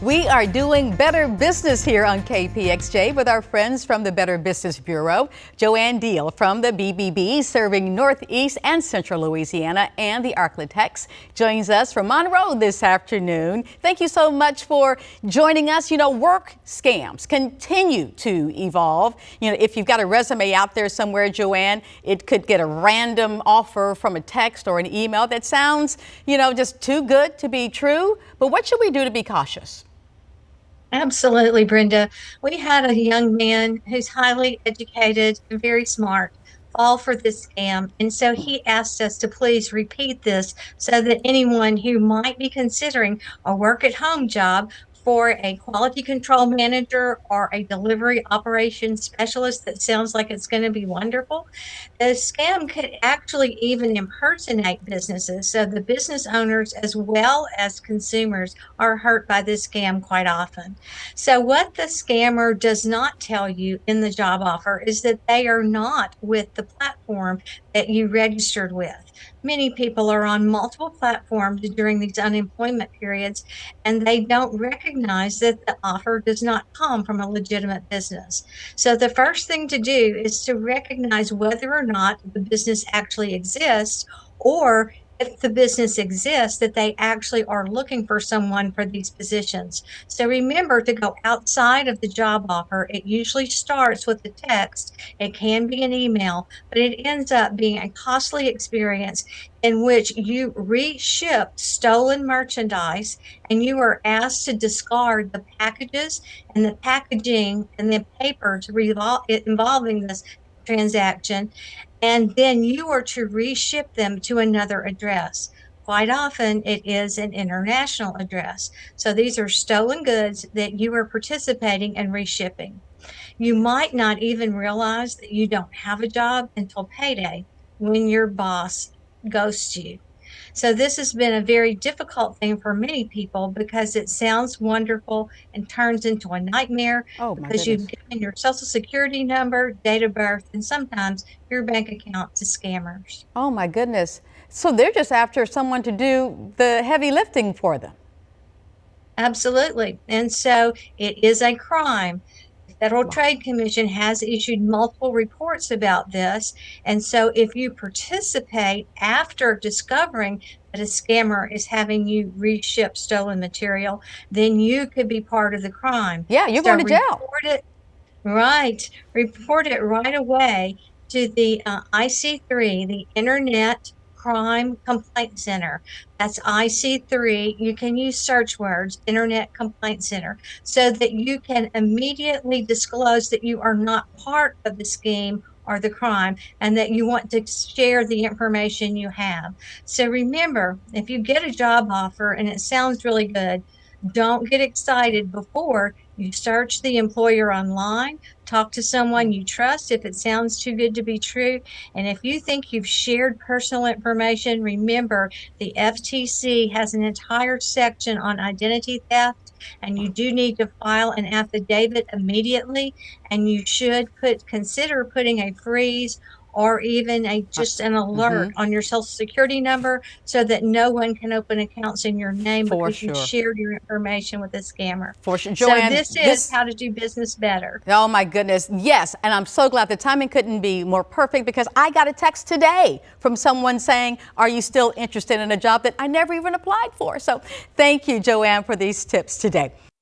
We are doing better business here on KPXJ with our friends from the Better Business Bureau. Joanne Deal from the BBB, serving Northeast and Central Louisiana, and the Arklatex joins us from Monroe this afternoon. Thank you so much for joining us. You know, work scams continue to evolve. You know, if you've got a resume out there somewhere, Joanne, it could get a random offer from a text or an email that sounds, you know, just too good to be true. But what should we do to be cautious? Absolutely, Brenda. We had a young man who's highly educated and very smart fall for this scam. And so he asked us to please repeat this so that anyone who might be considering a work at home job for a quality control manager or a delivery operations specialist that sounds like it's going to be wonderful, the scam could actually even impersonate businesses. So the business owners as well as consumers are hurt by this scam quite often. So, what the scammer does not tell you in the job offer is that they are not with the platform that you registered with. Many people are on multiple platforms during these unemployment periods, and they don't recognize that the offer does not come from a legitimate business. So, the first thing to do is to recognize whether or not the business actually exists, or if the business exists, that they actually are looking for someone for these positions. So remember to go outside of the job offer. It usually starts with a text. It can be an email, but it ends up being a costly experience in which you reship stolen merchandise and you are asked to discard the packages and the packaging and the papers involving this transaction, and then you are to reship them to another address. Quite often, it is an international address. So these are stolen goods that you are participating in reshipping. You might not even realize that you don't have a job until payday when your boss ghosts you. So this has been a very difficult thing for many people because it sounds wonderful and turns into a nightmare Oh, my because you've goodness. given your social security number, date of birth, and sometimes your bank account to scammers. Oh, my goodness. So they're just after someone to do the heavy lifting for them. Absolutely. And so it is a crime. The Federal Wow. Trade Commission has issued multiple reports about this. And so if you participate after discovering that a scammer is having you reship stolen material, then you could be part of the crime. Yeah, you're So going to jail. report it. Right. Report it right away to the IC3, the Internet Crime Complaint Center. That's IC3. You can use search words, Internet Complaint Center, so that you can immediately disclose that you are not part of the scheme or the crime and that you want to share the information you have. So remember, if you get a job offer and it sounds really good, don't get excited before you search the employer online, talk to someone you trust if it sounds too good to be true. And if you think you've shared personal information, remember the FTC has an entire section on identity theft, and you do need to file an affidavit immediately. And you should consider putting a freeze or even a just an alert Mm-hmm. on your social security number so that no one can open accounts in your name For because you sure. shared your information with a scammer. For sure. So Joanne, this is how to do business better. oh my goodness, yes. And I'm so glad the timing couldn't be more perfect because I got a text today from someone saying, are you still interested in a job that I never even applied for? So thank you, Joanne, for these tips today.